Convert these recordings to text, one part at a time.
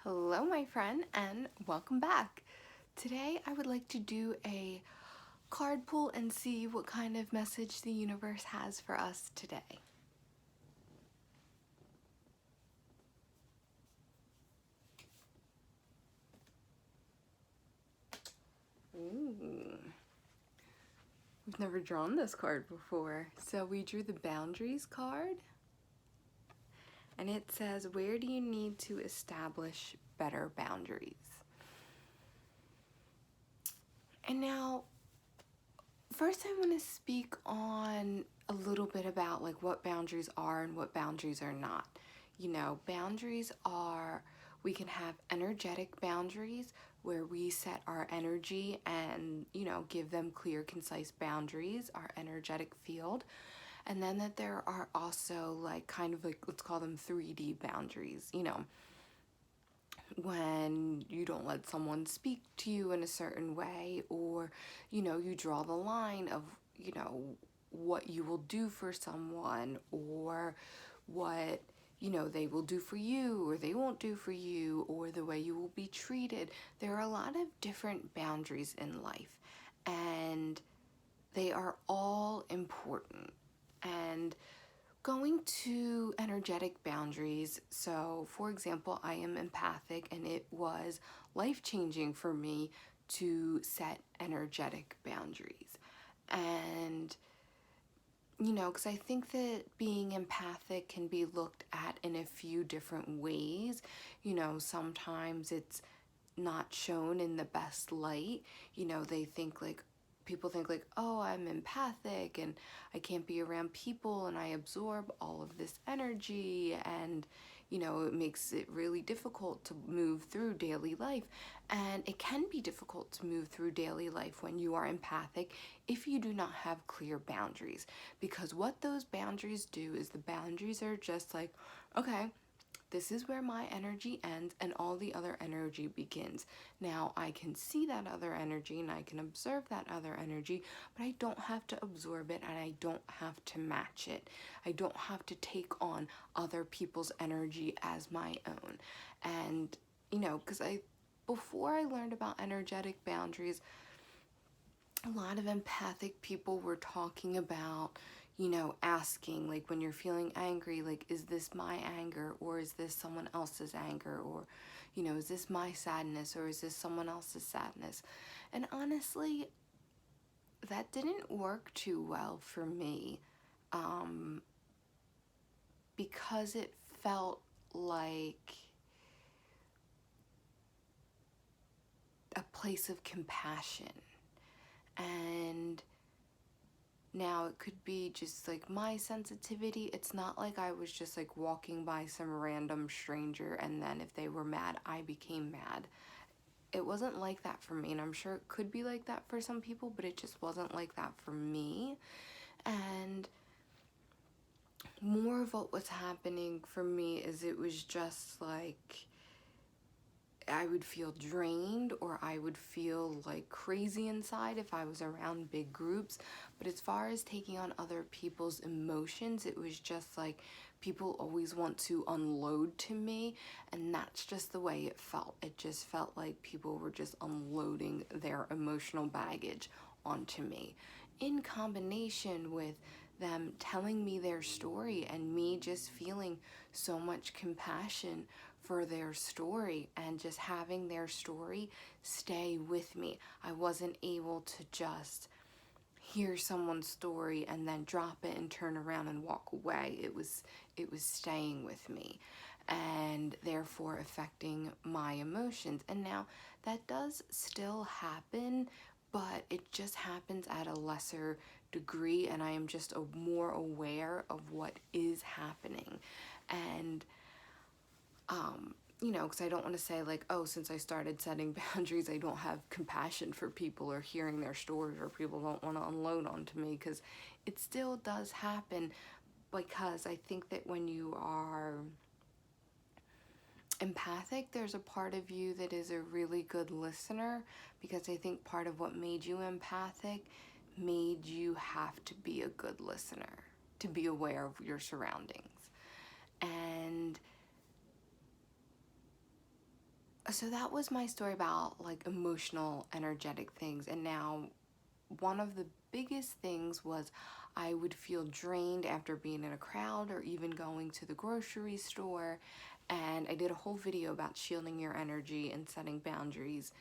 Hello, my friend, and welcome back. Today, I would like to do a card pull and see what kind of message the universe has for us today. Ooh. We've never drawn this card before. So we drew the boundaries card. And it says, where do you need to establish better boundaries? And now, first I want to speak on a little bit about like what boundaries are and what boundaries are not. Boundaries are, we can have energetic boundaries where we set our energy and, give them clear, concise boundaries, our energetic field. And then that there are also like kind of like, let's call them 3D boundaries, when you don't let someone speak to you in a certain way, or you draw the line of what you will do for someone, or what they will do for you or they won't do for you, or the way you will be treated. There are a lot of different boundaries in life, and they are all important. And going to energetic boundaries, so for example, I am empathic, and it was life-changing for me to set energetic boundaries. And because I think that being empathic can be looked at in a few different ways. Sometimes it's not shown in the best light. They think like, people think like, oh, I'm empathic and I can't be around people and I absorb all of this energy, and it makes it really difficult to move through daily life. And it can be difficult to move through daily life when you are empathic if you do not have clear boundaries, because what those boundaries do is the boundaries are just like, okay, this is where my energy ends and all the other energy begins. Now, I can see that other energy and I can observe that other energy, but I don't have to absorb it and I don't have to match it. I don't have to take on other people's energy as my own. And, because before I learned about energetic boundaries, a lot of empathic people were talking about, asking, like, when you're feeling angry, like, is this my anger or is this someone else's anger? Or, is this my sadness or is this someone else's sadness? And honestly, that didn't work too well for me, because it felt like a place of compassion. And now it could be just like my sensitivity. It's not like I was just like walking by some random stranger and then if they were mad, I became mad. It wasn't like that for me, and I'm sure it could be like that for some people, but it just wasn't like that for me. And more of what was happening for me is it was just like I would feel drained, or I would feel like crazy inside if I was around big groups. But as far as taking on other people's emotions, it was just like people always want to unload to me, and that's just the way it felt. It just felt like people were just unloading their emotional baggage onto me, in combination with them telling me their story and me just feeling so much compassion for their story and just having their story stay with me. I wasn't able to just hear someone's story and then drop it and turn around and walk away. It was staying with me and therefore affecting my emotions. And now that does still happen, but it just happens at a lesser degree, and I am just more aware of what is happening. And because I don't want to say like, oh, since I started setting boundaries, I don't have compassion for people or hearing their stories, or people don't want to unload onto me, because it still does happen. Because I think that when you are empathic, there's a part of you that is a really good listener, because I think part of what made you empathic made you have to be a good listener, to be aware of your surroundings. And So that was my story about like emotional, energetic things. And now one of the biggest things was I would feel drained after being in a crowd or even going to the grocery store. And I did a whole video about shielding your energy and setting boundaries.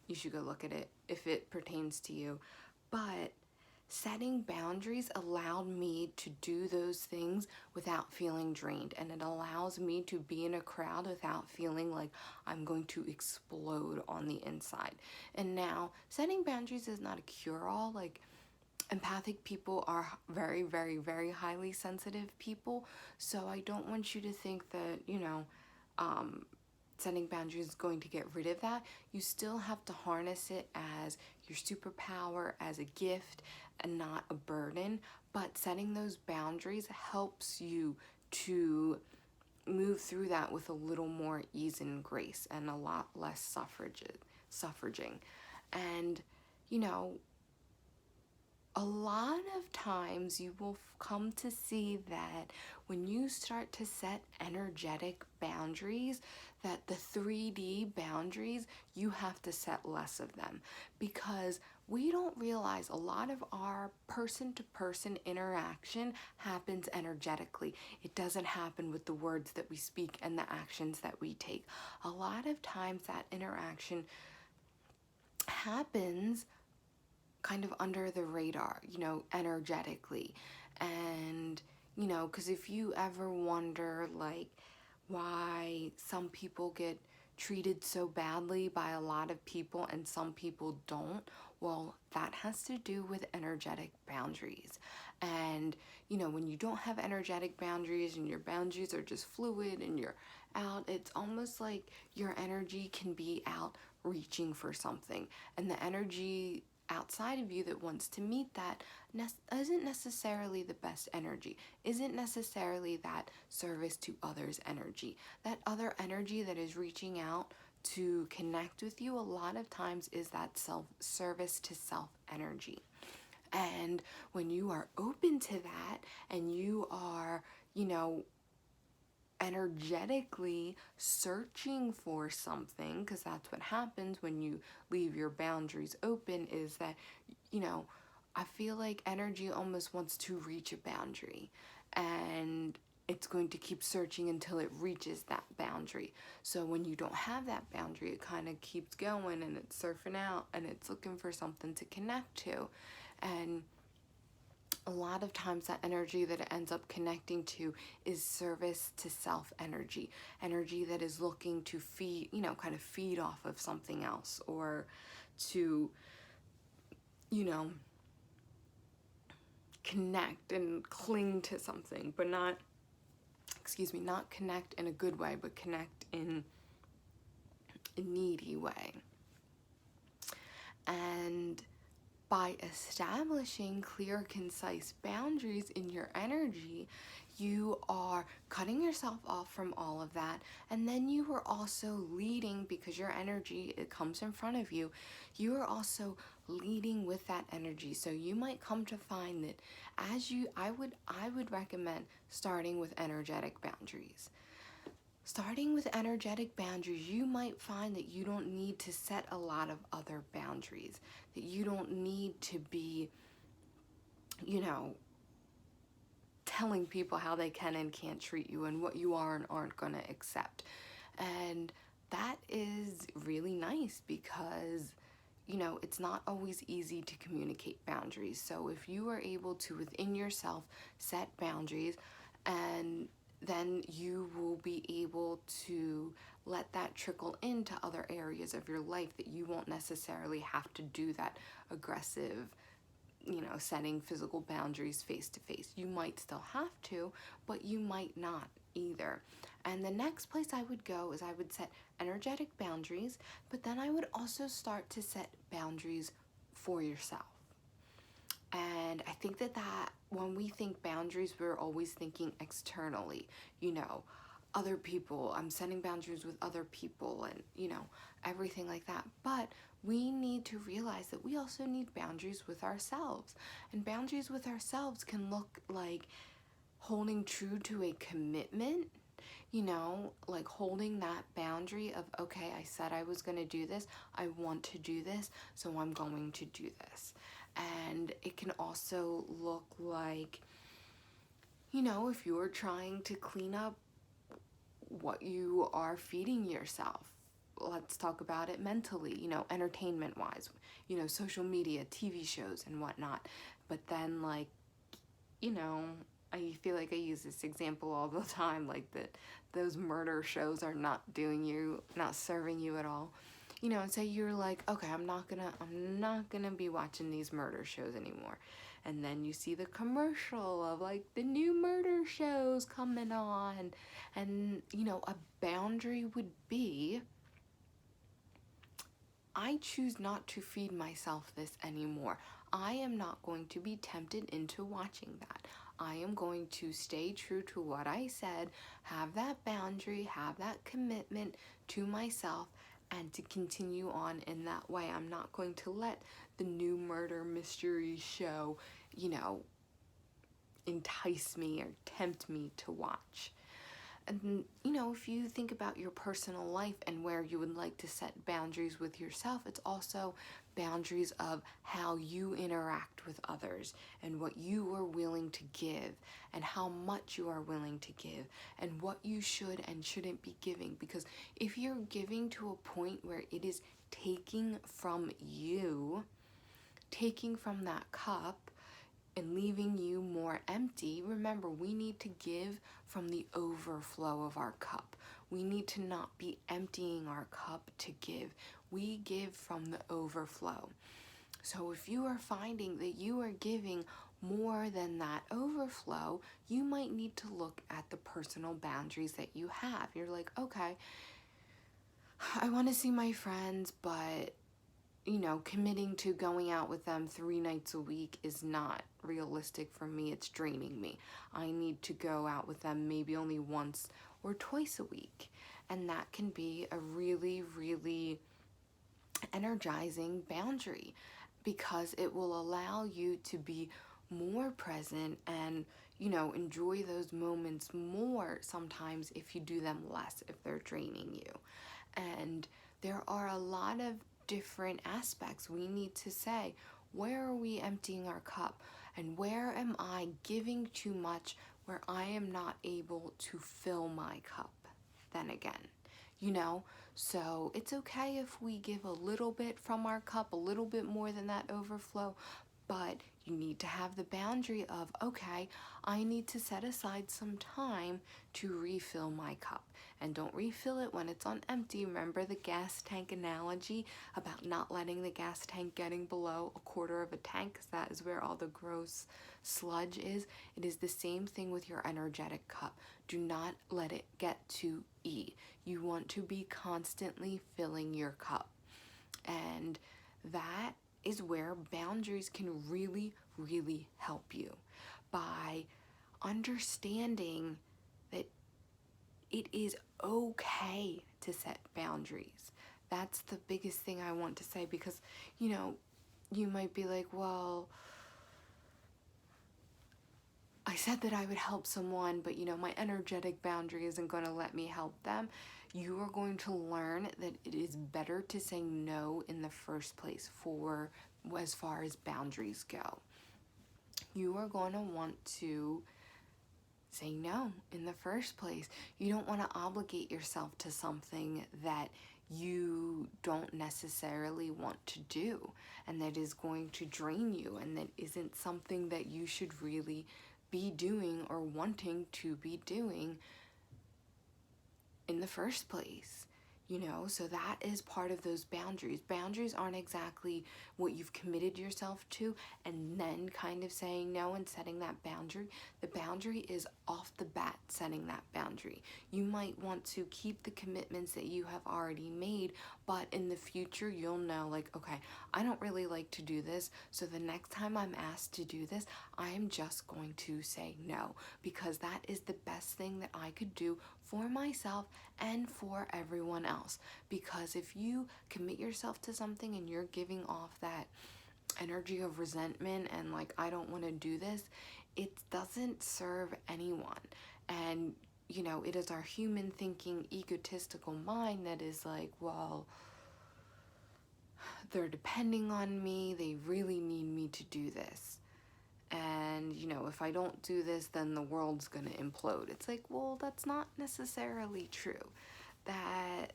You should go look at it if it pertains to you. But setting boundaries allowed me to do those things without feeling drained, and it allows me to be in a crowd without feeling like I'm going to explode on the inside. And now, setting boundaries is not a cure-all. Like, empathic people are very, very, very highly sensitive people, so I don't want you to think that, um, setting boundaries is going to get rid of that. You still have to harness it as your superpower, as a gift, and not a burden. But setting those boundaries helps you to move through that with a little more ease and grace and a lot less suffraging. And, you know, a lot of times you will come to see that when you start to set energetic boundaries, that the 3D boundaries, you have to set less of them, because we don't realize a lot of our person to person interaction happens energetically. It doesn't happen with the words that we speak and the actions that we take. A lot of times that interaction happens kind of under the radar, energetically. And, because if you ever wonder, like, why some people get treated so badly by a lot of people and some people don't, well, that has to do with energetic boundaries. And, when you don't have energetic boundaries and your boundaries are just fluid and you're out, it's almost like your energy can be out reaching for something. And the energy outside of you that wants to meet that isn't necessarily the best energy, isn't necessarily that service to others energy. That other energy that is reaching out to connect with you a lot of times is that service to self energy. And when you are open to that and you are, energetically searching for something, because that's what happens when you leave your boundaries open, is that, I feel like energy almost wants to reach a boundary, and it's going to keep searching until it reaches that boundary. So when you don't have that boundary, it kind of keeps going and it's surfing out and it's looking for something to connect to. And a lot of times that energy that it ends up connecting to is service to self energy, energy that is looking to feed, kind of feed off of something else, or to, connect and cling to something, but not, not connect in a good way, but connect in a needy way. And by establishing clear, concise boundaries in your energy, you are cutting yourself off from all of that. And then you are also leading, because your energy, it comes in front of you, you are also leading with that energy. So you might come to find that I would recommend starting with energetic boundaries. Starting with energetic boundaries, you might find that you don't need to set a lot of other boundaries, that you don't need to be, telling people how they can and can't treat you and what you are and aren't going to accept. And that is really nice, because, it's not always easy to communicate boundaries. So if you are able to, within yourself, set boundaries, and then you will be able to let that trickle into other areas of your life, that you won't necessarily have to do that aggressive, setting physical boundaries face to face. You might still have to, but you might not either. And the next place I would go is I would set energetic boundaries, but then I would also start to set boundaries for yourself. And I think that when we think boundaries, we're always thinking externally, other people, I'm setting boundaries with other people, and, everything like that. But we need to realize that we also need boundaries with ourselves. And boundaries with ourselves can look like holding true to a commitment, like holding that boundary of, okay, I said I was going to do this, I want to do this, so I'm going to do this. And it can also look like, if you're trying to clean up what you are feeding yourself. Let's talk about it mentally, entertainment wise, social media, TV shows, and whatnot. But then, like, you know, I feel like I use this example all the time, like that those murder shows are not serving you at all. And say you're like, okay, I'm not gonna be watching these murder shows anymore. And then you see the commercial of like the new murder shows coming on. And, a boundary would be, I choose not to feed myself this anymore. I am not going to be tempted into watching that. I am going to stay true to what I said, have that boundary, have that commitment to myself, and to continue on in that way. I'm not going to let the new murder mystery show, entice me or tempt me to watch. And, if you think about your personal life and where you would like to set boundaries with yourself, it's also boundaries of how you interact with others and what you are willing to give and how much you are willing to give and what you should and shouldn't be giving. Because if you're giving to a point where it is taking from you, taking from that cup, and leaving you more empty, remember, we need to give from the overflow of our cup. We need to not be emptying our cup to give. We give from the overflow. So if you are finding that you are giving more than that overflow, you might need to look at the personal boundaries that you have. You're like, okay, I want to see my friends, but committing to going out with them 3 nights a week is not realistic for me. It's draining me. I need to go out with them maybe only once or twice a week. And that can be a really, really energizing boundary because it will allow you to be more present and, enjoy those moments more sometimes if you do them less, if they're draining you. And there are a lot of different aspects we need to say. Where are we emptying our cup? And where am I giving too much where I am not able to fill my cup then again? So it's okay if we give a little bit from our cup, a little bit more than that overflow, but you need to have the boundary of, okay, I need to set aside some time to refill my cup. And don't refill it when it's on empty. Remember the gas tank analogy about not letting the gas tank getting below a quarter of a tank, because that is where all the gross sludge is. It is the same thing with your energetic cup. Do not let it get to E. You want to be constantly filling your cup. And that is where boundaries can really, really help you by understanding that it is okay to set boundaries. That's the biggest thing I want to say because, you might be like, well, I said that I would help someone, but my energetic boundary isn't going to let me help them. You are going to learn that it is better to say no in the first place for as far as boundaries go. You are going to want to say no in the first place. You don't want to obligate yourself to something that you don't necessarily want to do and that is going to drain you and that isn't something that you should really be doing or wanting to be doing in the first place. So that is part of those boundaries. Boundaries aren't exactly what you've committed yourself to and then kind of saying no and setting that boundary. The boundary is off the bat setting that boundary. You might want to keep the commitments that you have already made, but in the future you'll know, like, okay, I don't really like to do this, so the next time I'm asked to do this, I am just going to say no, because that is the best thing that I could do for myself and for everyone else. Because if you commit yourself to something and you're giving off that energy of resentment and like, I don't want to do this, it doesn't serve anyone. And you know, it is our human thinking, egotistical mind that is like, well, they're depending on me, they really need me to do this. And, you know, if I don't do this, then the world's gonna implode. It's like, well, that's not necessarily true. That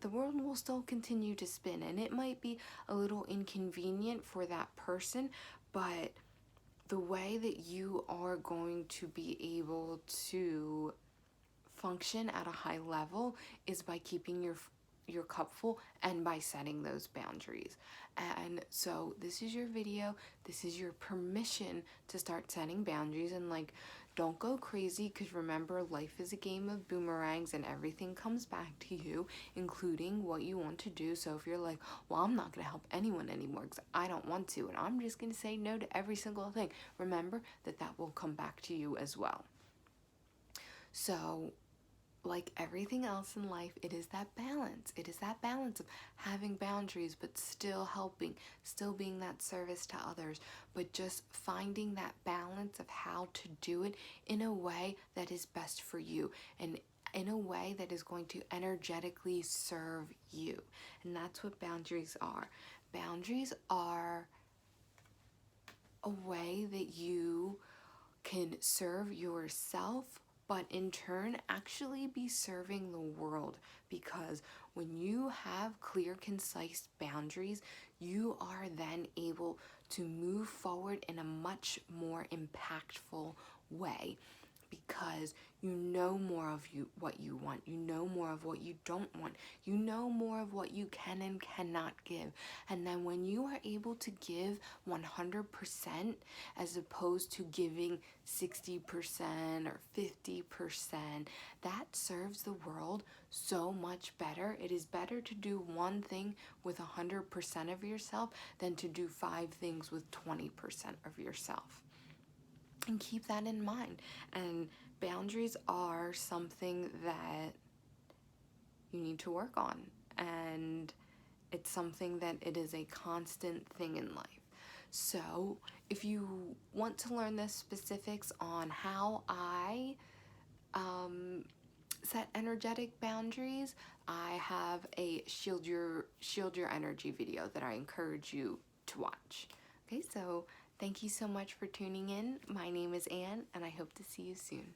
the world will still continue to spin, and it might be a little inconvenient for that person, but the way that you are going to be able to function at a high level is by keeping your cup full and by setting those boundaries. And so this is your video. This is your permission to start setting boundaries, and like, don't go crazy, because remember, life is a game of boomerangs and everything comes back to you, including what you want to do. So if you're like, well, I'm not going to help anyone anymore because I don't want to, and I'm just going to say no to every single thing, remember that that will come back to you as well. So like everything else in life, it is that balance. It is that balance of having boundaries, but still helping, still being that service to others, but just finding that balance of how to do it in a way that is best for you and in a way that is going to energetically serve you. And that's what boundaries are. Boundaries are a way that you can serve yourself, but in turn actually be serving the world, because when you have clear, concise boundaries, you are then able to move forward in a much more impactful way, because you know more of what you want, you know more of what you don't want, you know more of what you can and cannot give. And then when you are able to give 100% as opposed to giving 60% or 50%, that serves the world so much better. It is better to do one thing with 100% of yourself than to do 5 things with 20% of yourself. And keep that in mind. And boundaries are something that you need to work on. And it's something that it is a constant thing in life. So if you want to learn the specifics on how I set energetic boundaries, I have a shield your energy video that I encourage you to watch. Okay, so thank you so much for tuning in. My name is Anne, and I hope to see you soon.